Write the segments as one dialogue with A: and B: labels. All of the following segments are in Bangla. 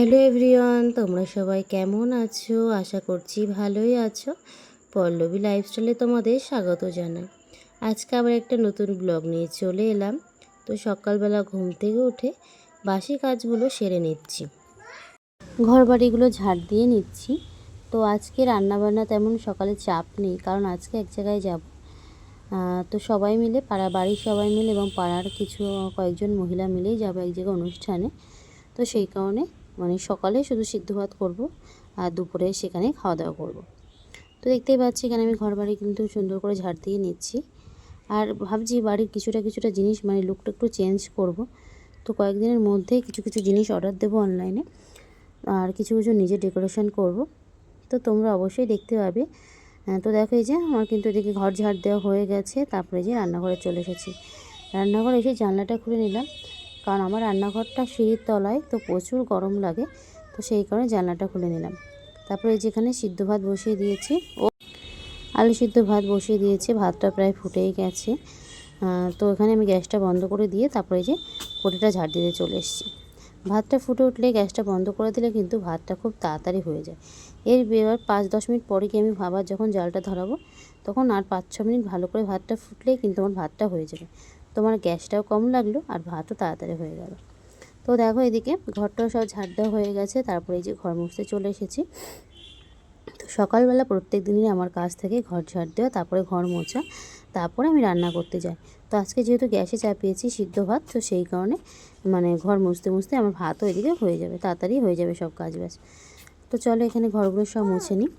A: হ্যালো এভরিওয়ান, তোমরা সবাই কেমন আছো? আশা করছি ভালোই আছো। পল্লবী লাইফস্টাইলে তোমাদের স্বাগত জানাই। আজকে আবার একটা নতুন ব্লগ নিয়ে চলে এলাম। তো সকালবেলা ঘুম থেকে উঠে বাসি কাজগুলো সেরে নিচ্ছি, ঘর বাড়িগুলো ঝাড় দিয়ে নিচ্ছি। তো আজকে রান্নাবান্না তেমন সকালে চাপ নেই, কারণ আজকে এক জায়গায় যাব। তো সবাই মিলে বাড়ির সবাই মিলে এবং পাড়ার কয়েকজন মহিলা মিলেই যাবো এক জায়গায় অনুষ্ঠানে। তো সেই কারণে সকালে শুধু সিদ্ধ ভাত করবো আর দুপুরে সেখানে খাওয়া দাওয়া করব। তো দেখতেই পাচ্ছি এখানে আমি ঘর বাড়ি কিন্তু সুন্দর করে ঝাড় দিয়ে নিচ্ছি। আর ভাবছি বাড়ির কিছুটা জিনিস লুকটা একটু চেঞ্জ করব। তো কয়েকদিনের মধ্যেই কিছু জিনিস অর্ডার দেবো অনলাইনে, আর কিছু নিজে ডেকোরেশন করব। তো তোমরা অবশ্যই দেখতে পাবে। তো দেখো এই যে আমার কিন্তু এদিকে ঘর ঝাড় দেওয়া হয়ে গেছে। তারপরে যে রান্নাঘরে চলে এসেছি। রান্নাঘরে এসে জানলাটা খুলে নিলাম, কারণ আমার রান্নাঘরটা সিঁড়ির তলায়, তো প্রচুর গরম লাগে। তো সেই কারণে জানলাটা খুলে নিলাম। তারপরে যেখানে সিদ্ধ ভাত বসিয়ে দিয়েছি, আলু সিদ্ধ ভাত বসিয়ে দিয়েছি। ভাতটা প্রায় ফুটেই গেছে। তো এখানে আমি গ্যাসটা বন্ধ করে দিয়ে তারপরে যে কড়িটা ঝাড় দিতে চলে এসেছি। ভাতটা ফুটে উঠলে গ্যাসটা বন্ধ করে দিলে কিন্তু ভাতটা খুব তাড়াতাড়ি হয়ে যায়। এবার 5-10 মিনিট পরে কি আমি ভাবার যখন জালটা ধরাবো, তখন আর 5-6 মিনিট ভালো করে ভাতটা ফুটলেই কিন্তু আমার ভাতটা হয়ে যাবে। তোমার গ্যাসটাও কম লাগলো আর ভাতও তাড়াতাড়ি হয়ে গেল। তো দেখো এদিকে ঘরটাও সব ঝাড় দেওয়া হয়ে গেছে। তারপরে এই যে ঘর মুছতে চলে এসেছি। তো সকালবেলা প্রত্যেক দিনই আমার কাজ থাকে ঘর ঝাড় দেওয়া, তারপরে ঘর মোছা, তারপরে আমি রান্না করতে যাই। তো আজকে যেহেতু গ্যাসে চাপিয়েছি সিদ্ধ ভাত, তো সেই কারণে ঘর মুছতে আমার ভাতও এদিকে হয়ে যাবে, তাড়াতাড়ি হয়ে যাবে সব কাজ বাজ। তো চলো এখানে ঘরগুলো সব মুছে নিই।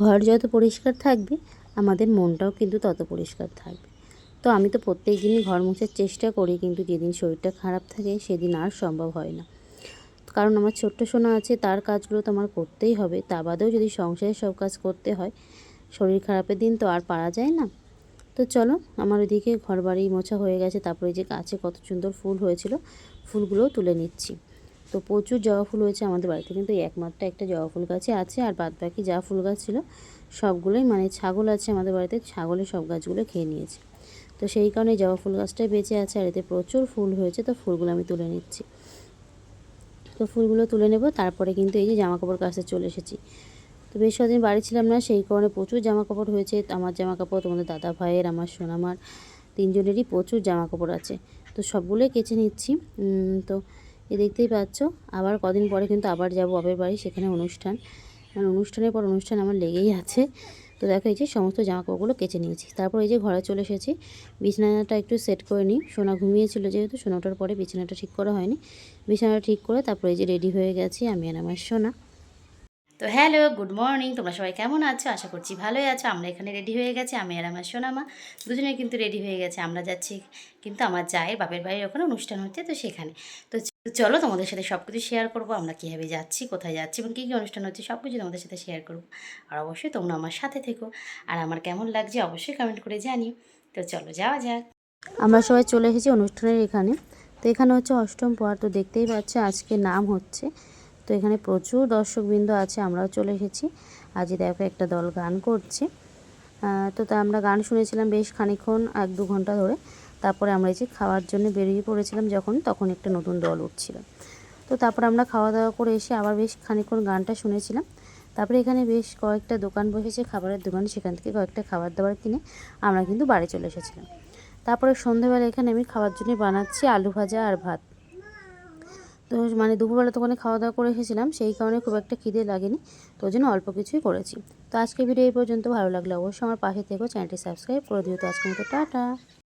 A: ঘর যত পরিষ্কার থাকবে আমাদের মনটাও কিন্তু তত পরিষ্কার থাকবে। তো আমি তো প্রত্যেক দিনই ঘর মোছার চেষ্টা করি, কিন্তু যেদিন শরীরটা খারাপ থাকে সেদিন আর সম্ভব হয় না। কারণ আমার ছোট্ট সোনা আছে, তার কাজগুলো তো আমার করতেই হবে। তা বাদেও যদি সংসারের সব কাজ করতে হয়, শরীর খারাপের দিন তো আর পারা যায় না। তো চলো আমার ওইদিকে ঘর বাড়ি মোছা হয়ে গেছে। তারপরে যে গাছে কত সুন্দর ফুল হয়েছিল, ফুলগুলোও তুলে নিচ্ছি। তো প্রচুর জবা ফুল হয়েছে আমাদের বাড়িতে, কিন্তু একমাত্র একটা জবা ফুল গাছে আছে, আর বাদ বাকি যা ফুল গাছ ছিল সবগুলোই ছাগল আছে আমাদের বাড়িতে, ছাগলের সব গাছগুলো খেয়ে নিয়েছে। তো সেই কারণে জবা ফুল গাছটাই বেঁচে আছে, আর এতে প্রচুর ফুল হয়েছে। তো ফুলগুলো আমি তুলে নিচ্ছি। তো ফুলগুলো তুলে নেব। তারপরে কিন্তু এই যে জামাকাপড় কাচতে চলে এসেছি। তো বেশ কদিন বাড়ি ছিলাম না, সেই কারণে প্রচুর জামাকাপড় হয়েছে। আমার জামাকাপড়, তোমাদের দাদা ভাইয়ের, আমার সোনামার, তিনজনেরই প্রচুর জামাকাপড় আছে। তো সবগুলোই কেচে নিচ্ছি। তো দেখতেই পাচ্ছ, আবার কদিন পরে কিন্তু আবার যাব বাপের বাড়ি, সেখানে অনুষ্ঠান। অনুষ্ঠানের পর অনুষ্ঠান আমার লেগেই আছে। তো দেখো এই যে সমস্ত জামাকাপড়গুলো কেচে নিয়েছি। তারপর এই যে ঘরে চলে এসেছি, বিছানাটা একটু সেট করে নিই। সোনা ঘুমিয়েছিল, যেহেতু সোনা ওঠার পরে বিছানাটা ঠিক করা হয়নি। বিছানাটা ঠিক করে তারপরে এই যে রেডি হয়ে গেছি আমি আর আমার সোনা। তো হ্যালো, গুড মর্নিং। তোমরা সবাই কেমন আছো? আশা করছি ভালোই আছো। আমরা এখানে রেডি হয়ে গেছি, আমি আর আমার সোনামা দুজনে কিন্তু রেডি হয়ে গেছে। আমরা যাচ্ছি কিন্তু আমার জায়ের বাপের বাড়ির ওখানে অনুষ্ঠান হচ্ছে, তো সেখানে। তো চলো তোমাদের সাথে সব কিছু শেয়ার করবো, আমরা কীভাবে যাচ্ছি, কোথায় যাচ্ছি এবং কী কী অনুষ্ঠান হচ্ছে সব কিছু তোমাদের সাথে শেয়ার করবো। আর অবশ্যই তোমরা আমার সাথে থেকো। আর আমার কেমন লাগছে অবশ্যই কমেন্ট করে জানিও। তো চলো যাওয়া যাক। আমরা সবাই চলে এসেছি অনুষ্ঠানের এখানে। তো এখানে হচ্ছে অষ্টম প্রহর। তো দেখতেই পাচ্ছে আজকে নাম হচ্ছে। তো এখানে প্রচুর দর্শকবৃন্দ আছে, আমরাও চলে এসেছি। আজ দেখো একটা দল গান করছে। তো আমরা গান শুনেছিলাম বেশ খানিকক্ষণ, 1-2 ঘন্টা ধরে। তারপরে আমরা এই যে খাওয়ার জন্য বেরিয়ে পড়েছিলাম তখন একটা নতুন দল উঠছিল। তো তারপর আমরা খাওয়া দাওয়া করে এসে আবার বেশ খানিকক্ষণ গানটা শুনেছিলাম। তারপরে এখানে বেশ কয়েকটা দোকান বসেছে, খাবারের দোকান, সেখান থেকে কয়েকটা খাবার দাবার কিনে আমরা কিন্তু বাড়ি চলে এসেছিলাম। তারপরে সন্ধ্যেবেলা এখানে আমি খাওয়ার জন্য বানাচ্ছি আলু ভাজা আর ভাত। তো দুপুরবেলা তো ওখানে খাওয়া দাওয়া করে এসেছিলাম, সেই কারণে খুব একটা খিদে লাগেনি। তো ওই জন্য অল্প কিছুই করেছি। তো আজকের ভিডিও এই পর্যন্ত। ভালো লাগলে অবশ্যই আমার পাশে থেকো, চ্যানেলটি সাবস্ক্রাইব করে দিও। তো আজকের মতো টাটা।